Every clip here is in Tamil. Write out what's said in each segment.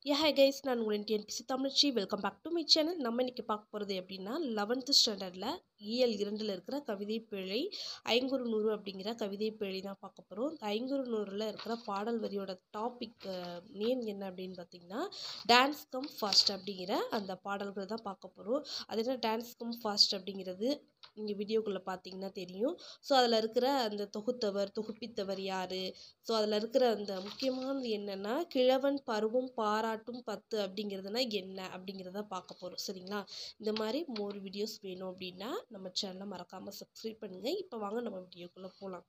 ஹாய் கைஸ், நான் உங்களின் டிஎன்பிசி தமிழ்ச்சி. Welcome back to my channel. நம்ம இன்னைக்கு பார்க்க போகிறது எப்படின்னா 11th ஸ்டாண்டர்டில் இயல் 2ல் இருக்கிற கவிதை பிழை ஐங்குறு நூறு அப்படிங்கிற கவிதை பிழை தான் பார்க்க போகிறோம். ஐங்குறு நூறில் இருக்கிற பாடல் வரியோட டாபிக் நேம் என்ன அப்படின்னு பார்த்தீங்கன்னா டான்ஸ் கம் ஃபாஸ்ட் அப்படிங்கிற அந்த பாடல்கள் தான் பார்க்க போகிறோம். அது என்ன டான்ஸ் கம் ஃபாஸ்ட் அப்படிங்கிறது இங்கே வீடியோக்குள்ளே பார்த்தீங்கன்னா தெரியும். ஸோ அதில் இருக்கிற அந்த தொகுப்பித்தவர் யார், ஸோ அதில் இருக்கிற அந்த முக்கியமானது என்னென்னா கிழவன் பருவம் பாராட்டும் 10 அப்படிங்கிறதுனா என்ன அப்படிங்கிறத பார்க்க போகிறோம். சரிங்களா? இந்த மாதிரி மோர் வீடியோஸ் வேணும் அப்படின்னா நம்ம சேனலை மறக்காமல் சப்ஸ்கிரைப் பண்ணுங்கள். இப்போ வாங்க நம்ம வீடியோக்குள்ளே போகலாம்.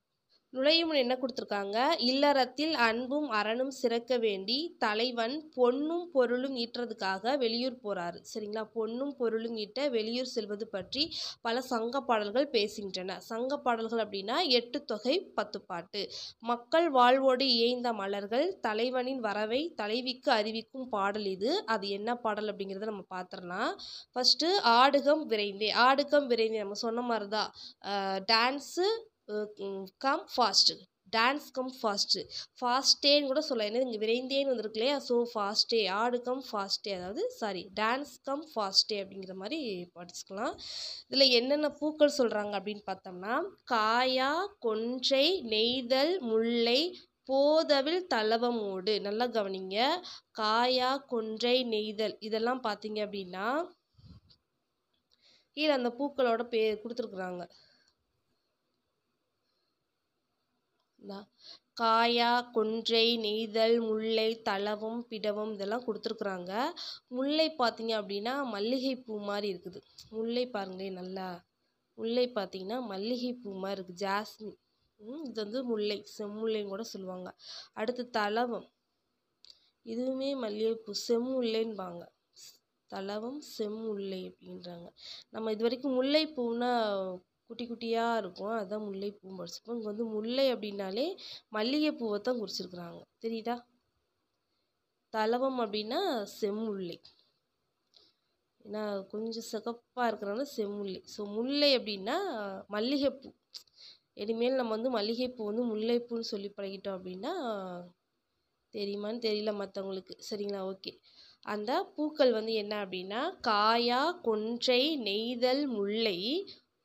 நுழையும் என்ன கொடுத்துருக்காங்க, இல்லறத்தில் அன்பும் அறனும் சிறக்க வேண்டி தலைவன் பொன்னும் பொருளும் ஈட்டுறதுக்காக வெளியூர் போறாரு. சரிங்களா? பொன்னும் பொருளும் ஈட்ட வெளியூர் செல்வது பற்றி பல சங்க பாடல்கள் பேசுகின்றன. சங்க பாடல்கள் அப்படின்னா 8 தொகை 10 பாட்டு. மக்கள் வாழ்வோடு இயைந்த மலர்கள் தலைவனின் வரவை தலைவிக்கு அறிவிக்கும் பாடல் இது. அது என்ன பாடல் அப்படிங்கிறத நம்ம பார்த்துடலாம். ஃபர்ஸ்ட் ஆடுகம் விரைந்தே. ஆடுகம் விரைந்தே நம்ம சொன்ன மாதிரி தான் dance come fast, dance come fast, ஃபாஸ்ட்டேன்னு கூட சொல்லலாம். ஏன்னா இங்கே விரைந்தேன்னு வந்திருக்கு இல்லையா, ஸோ ஃபாஸ்ட்டே, ஆடு கம் ஃபாஸ்ட்டே, அதாவது டான்ஸ் கம் ஃபாஸ்ட்டே அப்படிங்கிற மாதிரி படிச்சுக்கலாம். இதில் என்னென்ன பூக்கள் சொல்கிறாங்க அப்படின்னு பார்த்தோம்னா காயா, கொன்றை, நெய்தல், முல்லை, போதவில், தளவமோடு. நல்லா கவனிங்க. காயா, கொன்றை, நெய்தல் இதெல்லாம் பார்த்தீங்க அப்படின்னா கீழே அந்த பூக்களோட பேர் கொடுத்துருக்குறாங்க. காயா, கொன்றை, நெய்தல், முல்லை, தளவம், பிடவம் இதெல்லாம் கொடுத்துருக்குறாங்க. முல்லை பார்த்தீங்க அப்படின்னா மல்லிகைப்பூ மாதிரி இருக்குது. முல்லை பாருங்களேன், நல்லா முல்லை பார்த்தீங்கன்னா மல்லிகைப்பூ மாதிரி இருக்குது, ஜாஸ்மின். இது வந்து முல்லை, செம்முல்லைன்னு கூட சொல்லுவாங்க. அடுத்து தளவம், இதுவுமே மல்லிகைப்பூ, செம்முல்லைன்பாங்க. தளவம், செம்முல்லை அப்படின்றாங்க. நம்ம இது வரைக்கும் முல்லைப்பூன்னா குட்டி குட்டியாக இருக்கும், அதுதான் முல்லைப்பூ படிச்சிருப்போம். இங்கே வந்து முல்லை அப்படின்னாலே மல்லிகைப்பூவை தான் குறிச்சிருக்கிறாங்க. தெரியுதா? தளவம் அப்படின்னா செம்முல்லை, ஏன்னா கொஞ்சம் சிகப்பாக இருக்கிறனால செம்முல்லை. ஸோ முல்லை அப்படின்னா மல்லிகைப்பூ. இனிமேல் நம்ம வந்து மல்லிகைப்பூ வந்து முல்லைப்பூன்னு சொல்லி பழகிட்டோம் அப்படின்னா தெரியுமான்னு தெரியல மற்றவங்களுக்கு. சரிங்களா? ஓகே. அந்த பூக்கள் வந்து என்ன அப்படின்னா காயா, கொன்றை, நெய்தல், முல்லை,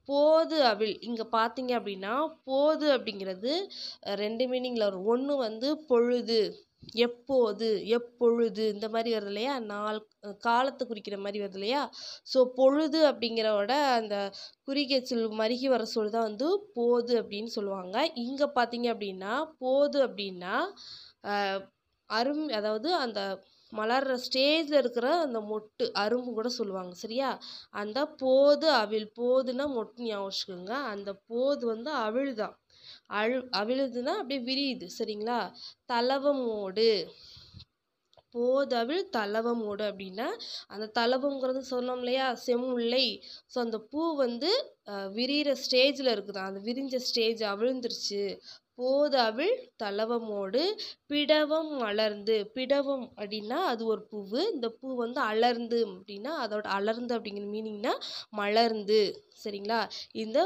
போது, அவிழ். இங்கே பார்த்தீங்க அப்படின்னா போது அப்படிங்கிறது 2 மீனிங்கில் வரும். ஒன்று வந்து பொழுது, எப்போது, எப்பொழுது இந்த மாதிரி வருது இல்லையா, நாள் காலத்தை குறிக்கிற மாதிரி வருது இல்லையா. ஸோ பொழுது அப்படிங்கிறோட அந்த குறுகிய சொல் மருகி வர சொல் தான் வந்து போது அப்படின்னு சொல்லுவாங்க. இங்கே பார்த்தீங்க அப்படின்னா போது அப்படின்னா அதாவது அந்த மலர்ற ஸ்டேஜில் இருக்கிற அந்த மொட்டு அரும்பு கூட சொல்லுவாங்க. சரியா? அந்த போது அவிழ், போதுன்னா மொட்டு ஞாபகம் வச்சுக்கோங்க. அந்த போது வந்து அவிழ்தான், அவிழுதுன்னா அப்படியே விரியுது. சரிங்களா? தளவமோடு, போதவிழ் தளவமோடு அப்படின்னா அந்த தளவங்கிறது சொன்னோம் இல்லையா, செம்முல்லை. ஸோ அந்த பூ வந்து விரிகிற ஸ்டேஜில் இருக்குது, அந்த விரிஞ்ச ஸ்டேஜ் அவிழ்ந்துருச்சு. போதவிழ் தளவமோடு பிடவம் மலர்ந்து. பிடவம் அப்படின்னா அது ஒரு பூவு. இந்த பூ வந்து அலர்ந்து அப்படின்னா அதோட அலர்ந்து அப்படிங்கிற மீனிங்னா மலர்ந்து. சரிங்களா? இந்த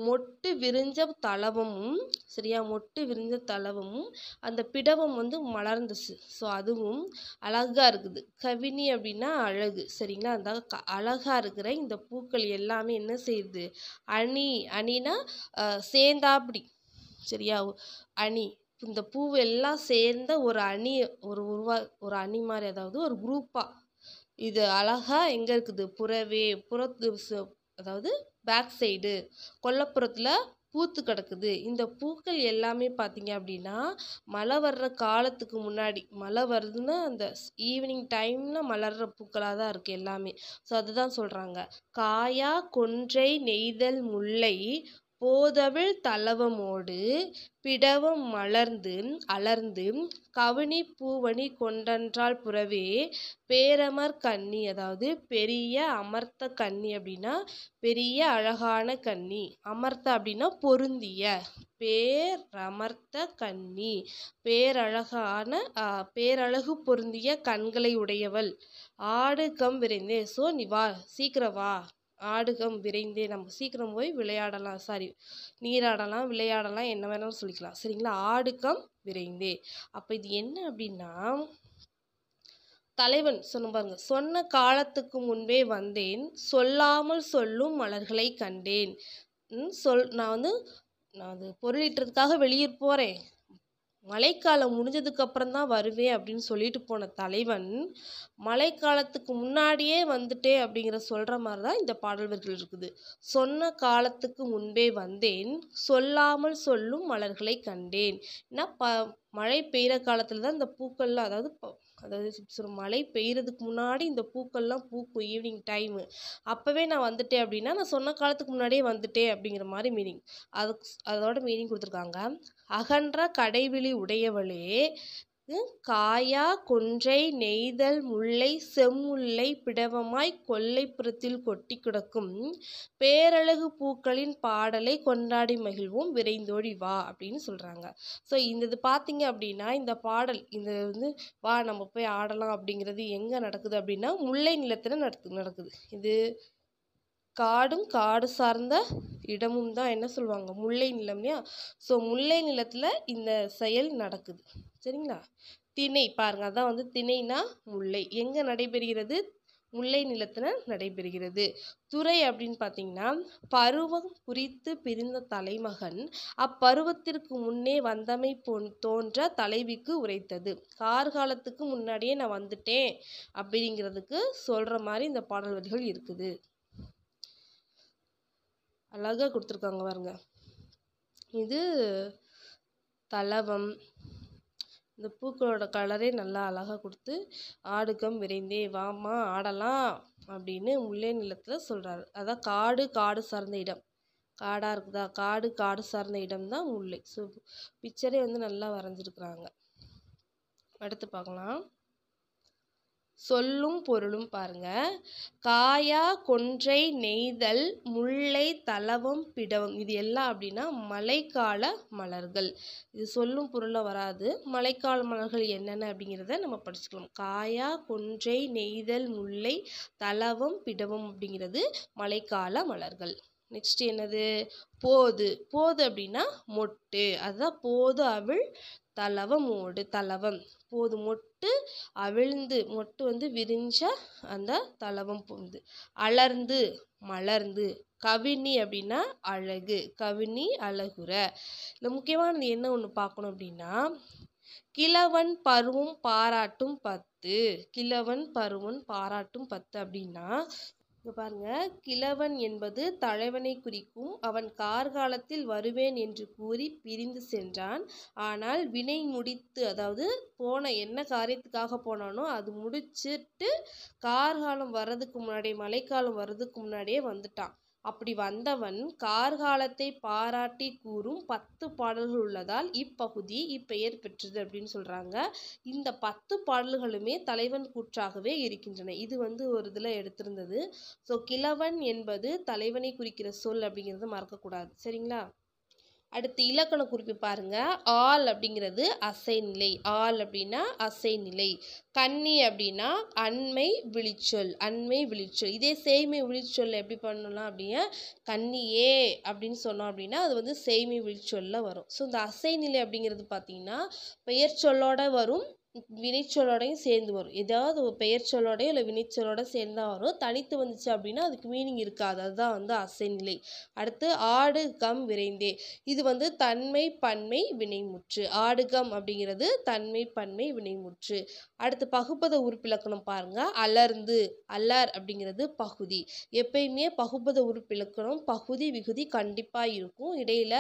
மொட்டு விரிஞ்ச தளவமும், சரியா, மொட்டு விரிஞ்ச தளவமும் அந்த பிடவம் வந்து மலர்ந்துச்சு. ஸோ அதுவும் அழகா இருக்குது. கவினி அப்படின்னா அழகு. சரிங்களா? அந்த அழகா இருக்கிற இந்த பூக்கள் எல்லாமே என்ன செய்யுது, அணி, அணினா சேர்ந்தாப்படி. சரியா? அணி, இந்த பூவு எல்லாம் சேர்ந்த ஒரு அணி, ஒரு அணி மாதிரி, அதாவது ஒரு குரூப்பா இது அழகா எங்க இருக்குது, புறத்து அதாவது பேக் சைடு கொல்லப்புறத்தில் பூத்து கிடக்குது. இந்த பூக்கள் எல்லாமே பார்த்தீங்க அப்படின்னா மழை வர்ற காலத்துக்கு முன்னாடி, மழை வருதுன்னா அந்த ஈவினிங் டைமில் மலர்ற பூக்களாக தான் இருக்குது எல்லாமே. ஸோ அதுதான் சொல்கிறாங்க. காயா, கொன்றை, நெய்தல், முல்லை, போதவிழ் தளவமோடு பிடவம் மலர்ந்து அலர்ந்து கவினி பூவணி கொண்டன்றால் புறவே பேரமர் கன்னி. அதாவது பெரிய அமர்த்த கன்னி அப்படின்னா பெரிய அழகான கன்னி. அமர்த்த அப்படின்னா பொருந்திய. பேரமர்த்த கன்னி, பேரழகான பேரழகு பொருந்திய கண்களை உடையவள். ஆடு கம் விரைந்தே. ஸோ நீ வா, சீக்கிரம் வா. ஆடுகம் விரைந்தே, நம்ம சீக்கிரம் போய் விளையாடலாம், நீராடலாம், விளையாடலாம், என்ன வேணாலும் சொல்லிக்கலாம். சரிங்களா? ஆடுகம் விரைந்தே. அப்போ இது என்ன அப்படின்னா தலைவன் சொன்ன பாருங்க, சொன்ன காலத்துக்கு முன்பே வந்தேன், சொல்லாமல் சொல்லும் மலர்களை கண்டேன். நான் அது பொருளீட்டுறதுக்காக வெளியூர் போறேன், மழைக்காலம் முடிஞ்சதுக்கு அப்புறம் தான் வருவேன் அப்படின்னு சொல்லிட்டு போன தலைவன் மழைக்காலத்துக்கு முன்னாடியே வந்துட்டேன் அப்படிங்கிற சொல்ற மாதிரி தான் இந்த பாடல் வரிகள் இருக்குது. சொன்ன காலத்துக்கு முன்பே வந்தேன், சொல்லாமல் சொல்லும் மலர்களை கண்டேன். ஏன்னா மழை பெய்கிற காலத்துல தான் இந்த பூக்கள்லாம், அதாவது மழை பெய்யறதுக்கு முன்னாடி இந்த பூக்கள்லாம் பூக்கும் ஈவினிங் டைமு. அப்போவே நான் வந்துட்டேன் அப்படின்னா நான் சொன்ன காலத்துக்கு முன்னாடியே வந்துட்டேன் அப்படிங்கிற மாதிரி மீனிங். அதோட மீனிங் கொடுத்துருக்காங்க. அகன்ற கடைவிழி உடையவளே, காயா கொன்றை நெய்தல் முல்லை செம்முல்லை பிடவமாய் கொல்லைப்புறத்தில் கொட்டி கிடக்கும் பேரழகு பூக்களின் பாடலை கொண்டாடி மகிழ்வோம் விரைந்தோடி வா அப்படின்னு சொல்றாங்க. ஸோ இது பார்த்தீங்க அப்படின்னா இந்த பாடல் வா நம்ம போய் ஆடலாம் அப்படிங்கிறது எங்க நடக்குது அப்படின்னா முல்லை நிலத்துல நடக்குது. இது காடும் காடு சார்ந்த இடமும் தான் என்ன சொல்லுவாங்க, முல்லை நிலம் இல்லையா. ஸோ முல்லை நிலத்துல இந்த செயல் நடக்குது. சரிங்களா. திணை பாருங்க, அதான் திணைனா முல்லை எங்க நடைபெறுகிறது, முல்லை நிலத்துல நடைபெறுகிறது. துறை அப்படின்னு பார்த்தீங்கன்னா பருவம் குறித்து பிரிந்த தலைமகன் அப்பருவத்திற்கு முன்னே வந்தமை தோன்ற தலைவிக்கு உரைத்தது. கார்காலத்துக்கு முன்னாடியே நான் வந்துட்டேன் அப்படிங்கிறதுக்கு சொல்ற மாதிரி இந்த பாடல் வரிகள் இருக்குது. அழகா கொடுத்துருக்காங்க பாருங்க. இது தலவம், இந்த பூக்களோட கலரே நல்லா அழகா கொடுத்து ஆடுகம் விரைந்தே வாமா ஆடலாம் அப்படின்னு முல்லை நிலத்துல சொல்றாரு. அதான் காடு சார்ந்த இடம், காடா இருக்குதா, காடு சார்ந்த இடம் தான் முல்லை. ஸோ பிக்சரே நல்லா வரைஞ்சிருக்கிறாங்க. அடுத்து பார்க்கலாம். சொல்லும் பொருளும் பாருங்க. காயா கொன்றை நெய்தல் முல்லை தலவம் பிடவம், இது எல்லாம் அப்படின்னா மழைக்கால மலர்கள். இது சொல்லும் பொருள வராது. மழைக்கால மலர்கள் என்னென்ன அப்படிங்கிறத நம்ம படிச்சுக்கலாம். காயா கொன்றை நெய்தல் முல்லை தலவம் பிடவம் அப்படிங்கிறது மழைக்கால மலர்கள். நெக்ஸ்ட் என்னது, போது அப்படின்னா மொட்டு, அதுதான் போது அவிழ் தலவமோடு. தலவம் போது மொட்டு, அவிழ்ந்து மொட்டு விரிஞ்ச அந்த தலவம் போகுது. அலர்ந்து மலர்ந்து. கவினி அப்படின்னா அழகு, கவினி அழகுற. இந்த முக்கியமானது என்ன ஒன்று பார்க்கணும் அப்படின்னா கிழவன் பருவம் பாராட்டும் 10. கிழவன் பருவம் பாராட்டும் 10 அப்படின்னா இங்க பாருங்க, கிழவன் என்பது தலைவனை குறிக்கும். அவன் கார்காலத்தில் வருவேன் என்று கூறி பிரிந்து சென்றான். ஆனால் வினை முடித்து, அதாவது போன என்ன காரியத்துக்காக போனானோ அது முடிச்சிட்டு கார்காலம் வர்றதுக்கு முன்னாடியே, மழைக்காலம் வர்றதுக்கு முன்னாடியே வந்துட்டான். அப்படி வந்தவன் கார்காலத்தை பாராட்டி கூறும் 10 பாடல்கள் உள்ளதால் இப்பகுதி இப்பெயர் பெற்றது அப்படின்னு சொல்றாங்க. இந்த 10 பாடல்களுமே தலைவன் கூற்றாகவே இருக்கின்றன. இது ஒரு இதுல எடுத்திருந்தது. ஸோ கிழவன் என்பது தலைவனை குறிக்கிற சொல் அப்படிங்கிறத மறக்கக்கூடாது. சரிங்களா. அடுத்து இலக்கண குறிப்பு பாருங்க. ஆல் அப்படிங்கிறது அசைநிலை. ஆல் அப்படின்னா அசைநிலை. கன்னி அப்படின்னா அண்மை விழிச்சொல். இதே சேய்மை விழிச்சொல் எப்படி பண்ணலாம் அப்படின்னா கன்னியே அப்படின்னு சொன்னோம் அப்படின்னா அது சேய்மை விழிச்சொல்ல வரும். ஸோ இந்த அசைநிலை அப்படிங்கிறது பார்த்தீங்கன்னா பெயர் சொல்லோட வரும், வினைச்சொல்லோடையும் சேர்ந்து வரும். ஏதாவது ஒரு பெயர் சொல்லோடையோ இல்லை வினைச்சொல்லோட சேர்ந்து தான் வரும். தனித்து வந்துச்சு அப்படின்னா அதுக்கு மீனிங் இருக்காது. அதுதான் அசைநிலை. அடுத்து ஆடுகம் விரைந்தே. இது தன்மை பன்மை வினைமுற்று. ஆடுகம் அப்படிங்கிறது தன்மை பன்மை வினைமுற்று. அடுத்து பகுபத உறுப்பிலக்கணம் பாருங்க. அலர்ந்து. அலர் அப்படிங்கிறது பகுதி. எப்பயுமே பகுபத உறுப்பிலக்கணம் பகுதி விகுதி கண்டிப்பா இருக்கும். இடையில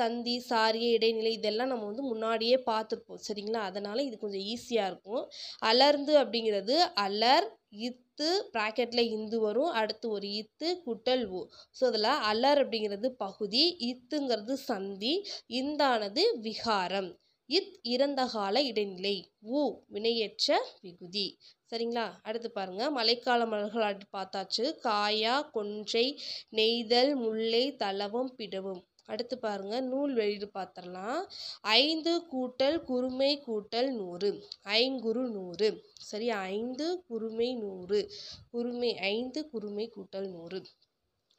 சந்தி சாரிய இடைநிலை இதெல்லாம் நம்ம முன்னாடியே பார்த்துருப்போம். சரிங்களா. அதனால இது கொஞ்சம் ஈஸியா இருக்கும். அலர்ந்து அப்படிங்கிறது அலர் இத்து பிராக்கெட்ல இந்து வரும், அடுத்து ஒரு இத்து குட்டல் ஊ. ஸோ அதில் அலர் அப்படிங்கிறது பகுதி, இத்துங்கிறது சந்தி, இந்தானது விகாரம், இத் இறந்த கால இடைநிலை, ஊ வினையற்ற விகுதி. சரிங்களா. அடுத்து பாருங்க, மழைக்கால மலர்கள் அப்படி பார்த்தாச்சு. காயா கொன்றை நெய்தல் முல்லை தலவம் பிடவும். அடுத்து பாருங்க, நூல் வெளியீடு பார்த்துடலாம். 5 கூட்டல் குறுமை கூட்டல் 100, ஐங்குறு 100. சரி, 5 குறுமை 100, குறுமை 5 குறுமை கூட்டல் 100.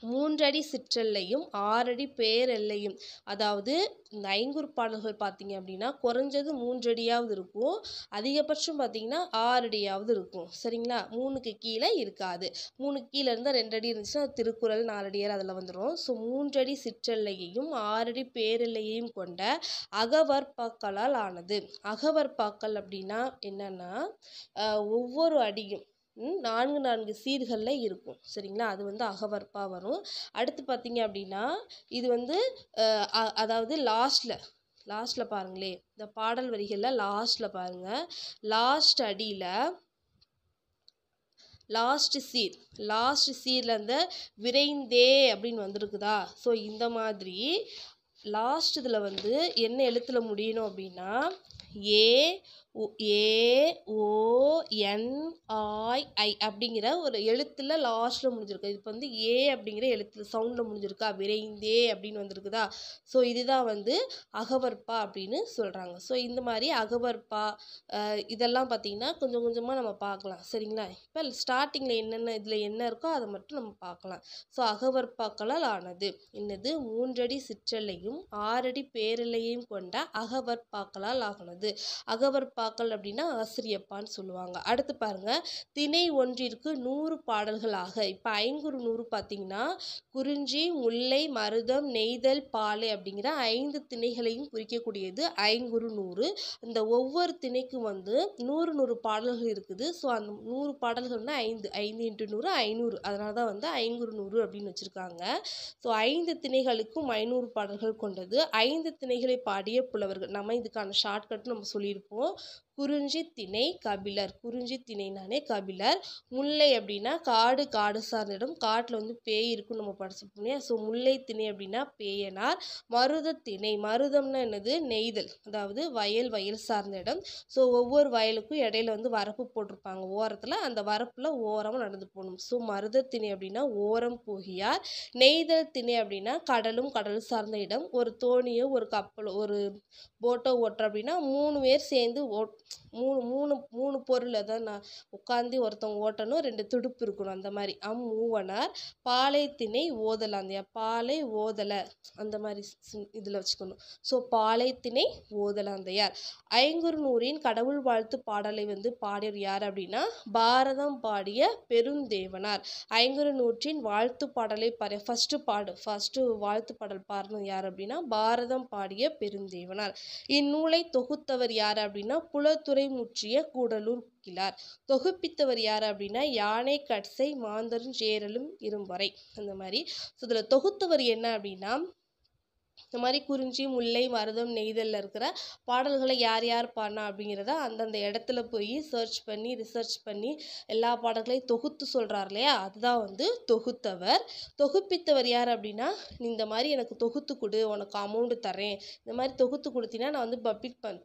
மூன்றடி சிற்றெல்லையும் 6 அடி பேரெல்லையும். அதாவது இந்த ஐங்குறுப்பாடல்கள் பார்த்தீங்க அப்படின்னா குறைஞ்சது 3 அடியாவது இருக்கும், அதிகபட்சம் பார்த்தீங்கன்னா 6 அடியாவது இருக்கும். சரிங்களா? 3க்கு கீழே இருக்காது. 3க்கு கீழே இருந்தால் 2 அடி இருந்துச்சுன்னா அது திருக்குறள் 4 அடியார் அதில் வந்துடும். ஸோ 3 அடி சிற்றெல்லையையும் 6 அடி பேரெல்லையையும் கொண்ட அகவற்பாக்களால் ஆனது. அகவற்பாக்கள் அப்படின்னா என்னன்னா ஒவ்வொரு அடியும் 4 சீர்களில் இருக்கும். சரிங்களா? அது வந்து அகவற்பா வரும். அடுத்து பார்த்தீங்க அப்படின்னா இது வந்து அதாவது லாஸ்ட்டில் பாருங்களே, இந்த பாடல் வரிகளில் லாஸ்ட்டில் பாருங்கள், லாஸ்ட் அடியில் லாஸ்ட் சீரில் அந்த விரைந்தே அப்படின்னு வந்திருக்குதா. ஸோ இந்த மாதிரி லாஸ்ட் இதில் வந்து என்ன எழுத்தில் முடியணும் அப்படின்னா AONI அப்படிங்கிற ஒரு எழுத்தில் லாஸ்ட்டில் முடிஞ்சிருக்கு. இப்போ வந்து ஏ அப்படிங்கிற எழுத்தில் சவுண்டில் முடிஞ்சிருக்கா, விரைந்தே அப்படின்னு வந்திருக்குதா. ஸோ இதுதான் வந்து அகவற்பா அப்படின்னு சொல்கிறாங்க. ஸோ இந்த மாதிரி அகவற்பா இதெல்லாம் பார்த்திங்கன்னா கொஞ்சம் கொஞ்சமாக நம்ம பார்க்கலாம். சரிங்களா? இப்போ ஸ்டார்டிங்கில் என்னென்ன இதில் என்ன இருக்கோ அதை மட்டும் நம்ம பார்க்கலாம். ஸோ அகவற்பாக்களால் ஆனது என்னது? 3 அடி சிற்றெல்லையும் 6 அடி பேரெல்லையும் கொண்ட அகவற்பாக்களால் ஆனது. அகவற்பாக்கள் அப்படின்னா ஆசிரியப்பான்னு சொல்லுவாங்க. அடுத்து பாருங்க, திணை ஒன்றிற்கு 100 பாடல்களாக. இப்போ ஐங்குறு 100 பார்த்தீங்கன்னா குறிஞ்சி, முல்லை, மருதம், நெய்தல், பாலை அப்படிங்கிற 5 திணைகளையும் குறிக்கக்கூடியது ஐங்குறு 100. இந்த ஒவ்வொரு திணைக்கும் வந்து 100 பாடல்கள் இருக்குது. ஸோ அந்த 100 பாடல்கள்னா 5 × 100 500. அதனால தான் வந்து ஐங்குறு 100 அப்படின்னு வச்சுருக்காங்க. ஸோ 5 திணைகளுக்கும் 500 பாடல்கள் கொண்டது. 5 திணைகளை பாடிய புலவர்கள். நம்ம இதுக்கான ஷார்ட்கட் நம்ம சொல்லியிருப்போம். குறிஞ்சி திணை கபிலர். குறிஞ்சி திணைனானே கபிலர். முல்லை அப்படின்னா காடு சார்ந்த இடம், காட்டில் வந்து பேய் இருக்குன்னு நம்ம படிச்சிருப்போம் இல்லையா. ஸோ முல்லை திணை அப்படின்னா பேயனார். மருத திணை, மருதம்னா என்னது? நெய்தல், அதாவது வயல் சார்ந்த இடம். ஸோ ஒவ்வொரு வயலுக்கும் இடையில வந்து வரப்பு போட்டிருப்பாங்க ஓரத்தில், அந்த வரப்பில் ஓரமாக நடந்து போகணும். ஸோ மருத திணை அப்படின்னா ஓரம் போகியார். நெய்தல் திணை அப்படின்னா கடல் சார்ந்த இடம், ஒரு தோணியோ ஒரு கப்பலோ ஒரு போட்டோ ஓட்டுற அப்படின்னா 3 பேர் சேர்ந்து மூணு பொருள், அதான் நான் உட்காந்து ஒருத்தவங்க ஓட்டணும், 2 துடுப்பு இருக்கணும், அந்த மாதிரி மூவனார். பாலை திணை ஓதலாந்தையா, பாலை ஓதலை அந்த மாதிரி இதில் வச்சுக்கணும். ஸோ பாலை திணை ஓதலாந்தையார். ஐங்குறு 100 கடவுள் வாழ்த்து பாடலை வந்து பாடியவர் யார் அப்படின்னா பாரதம் பாடிய பெருந்தேவனார். ஐங்குறு 100 வாழ்த்து பாடலை ஃபர்ஸ்ட் வாழ்த்து பாடல் பாடினது யார் அப்படின்னா பாரதம் பாடிய பெருந்தேவனார். இந்நூலை தொகுத்தவர் யார் அப்படின்னா புலத்துறை முற்றிய கூடலூர் கிழார். தொகுப்பித்தவர் யார் அப்படின்னா யானை கட்சை மாந்தரும் சேரலும் இரும்பறை. அந்த மாதிரி இதில் தொகுத்தவர் என்ன அப்படின்னா இந்த மாதிரி குறிஞ்சி, முல்லை, மருதம், நெய்தலில் இருக்கிற பாடல்களை யார் பாடினா அப்படிங்கிறத அந்தந்த இடத்துல போய் ரிசர்ச் பண்ணி எல்லா பாடல்களையும் தொகுத்து சொல்கிறார் இல்லையா, அதுதான் வந்து தொகுத்தவர். தொகுப்பித்தவர் யார் அப்படின்னா இந்த மாதிரி எனக்கு தொகுத்து கொடு, உனக்கு அமௌண்ட்டு தரேன், இந்த மாதிரி தொகுத்து கொடுத்தீங்கன்னா நான் வந்து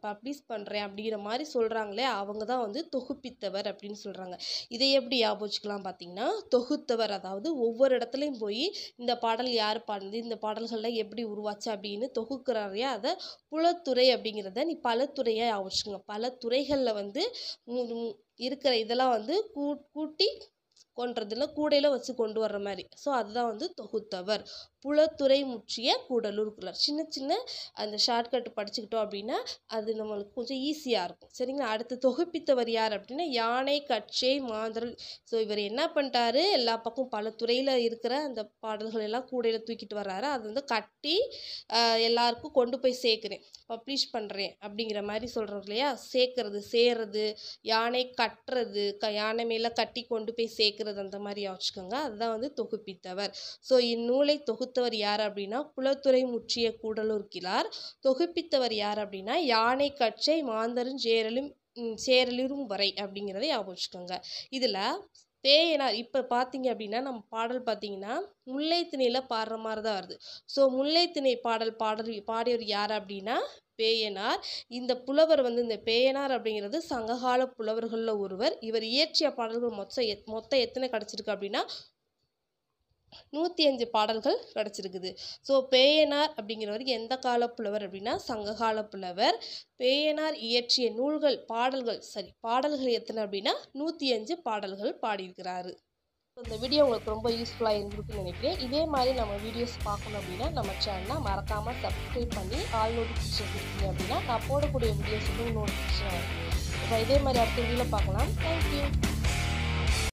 பப்ளிஷ் பண்ணுறேன் அப்படிங்கிற மாதிரி சொல்கிறாங்களே, அவங்க தான் வந்து தொகுப்பித்தவர் அப்படின்னு சொல்கிறாங்க. இதை எப்படி ஞாபகம் வச்சுக்கலாம் பார்த்தீங்கன்னா, தொகுத்தவர் அதாவது ஒவ்வொரு இடத்துலையும் போய் இந்த பாடல் யார் பாடுது, இந்த பாடல்களில் எப்படி உருவாச்சு அப்படின்னு தொகுக்கிறாரையா, அதை புலத்துறை அப்படிங்கிறத நீ பல துறையாக வச்சுக்கோங்க. பல துறைகளில் வந்து இருக்கிற இதெல்லாம் வந்து கூட்டி கொன்றதில் கூடையில் வச்சு கொண்டு வர்ற மாதிரி. ஸோ அதுதான் வந்து தொகுத்தவர். புலத்துறை முற்றிய கூடலூர் கிழார். சின்ன அந்த ஷார்ட்கட் படிச்சுக்கிட்டோம் அப்படின்னா அது நம்மளுக்கு கொஞ்சம் ஈஸியாக இருக்கும். சரிங்களா? அடுத்து தொகுப்பித்தவர் யார் அப்படின்னா யானை கட்சை மாந்தரல். ஸோ இவர் என்ன பண்ணிட்டாரு, எல்லா பக்கம் பல துறையில் இருக்கிற அந்த பாடல்கள் எல்லாம் கூடையில் தூக்கிட்டு வர்றாரு. அது வந்து கட்டி எல்லாருக்கும் கொண்டு போய் சேர்க்குறேன், பப்ளிஷ் பண்ணுறேன் அப்படிங்கிற மாதிரி சொல்கிறோம் இல்லையா. சேர்றது, யானை கட்டுறது, யானை மேலே கட்டி கொண்டு போய் சேர்க்குறது, அந்த மாதிரி வச்சுக்கோங்க. அதுதான் வந்து தொகுப்பித்தவர். ஸோ இந்நூலை தொகுத்தவர் யார் அப்படின்னா புலத்துறை முற்றிய கூடலூர் கிழார். தொகுப்பித்தவர் யார் அப்படின்னா யானை கட்சை மாந்தரும் சேரலும் வரை அப்படிங்கிறத ஞாபகம் வச்சுக்கோங்க. இதில் பேயனார் இப்போ பார்த்தீங்க அப்படின்னா நம்ம பாடல் பார்த்தீங்கன்னா முல்லை திணையில் பாடுற மாதிரி தான் வருது. ஸோ முல்லை திணை பாடியவர் யார் அப்படின்னா பேயனார். இந்த புலவர் வந்து இந்த பேயனார் அப்படிங்கிறது சங்ககால புலவர்களில் ஒருவர். இவர் இயற்றிய பாடல்கள் மொத்தம் எத்தனை கிடச்சிருக்கு அப்படின்னா 105 பாடல்கள் கிடச்சிருக்குது. ஸோ பேயனார் அப்படிங்கிறவர் எந்த கால புலவர் அப்படின்னா சங்ககால புலவர். பேயனார் இயற்றிய பாடல்கள் எத்தனை அப்படின்னா 105 பாடல்கள் பாடியிருக்கிறாரு. இந்த வீடியோ உங்களுக்கு ரொம்ப யூஸ்ஃபுல்லாக இருந்திருக்குன்னு நினைக்கிறேன். இதே மாதிரி நம்ம வீடியோஸ் பார்க்கணும் அப்படின்னா நம்ம சேனலை மறக்காமல் சப்ஸ்கிரைப் பண்ணி ஆல் நோட்டிஃபிகேஷன் கொடுத்தீங்க அப்படின்னா நான் போடக்கூடிய வீடியோஸ் வந்து நோட்டிஃபிகேஷன் வரும். இப்போ இதே மாதிரி அடுத்த வீடியோவில் பார்க்கலாம். தேங்க்யூ.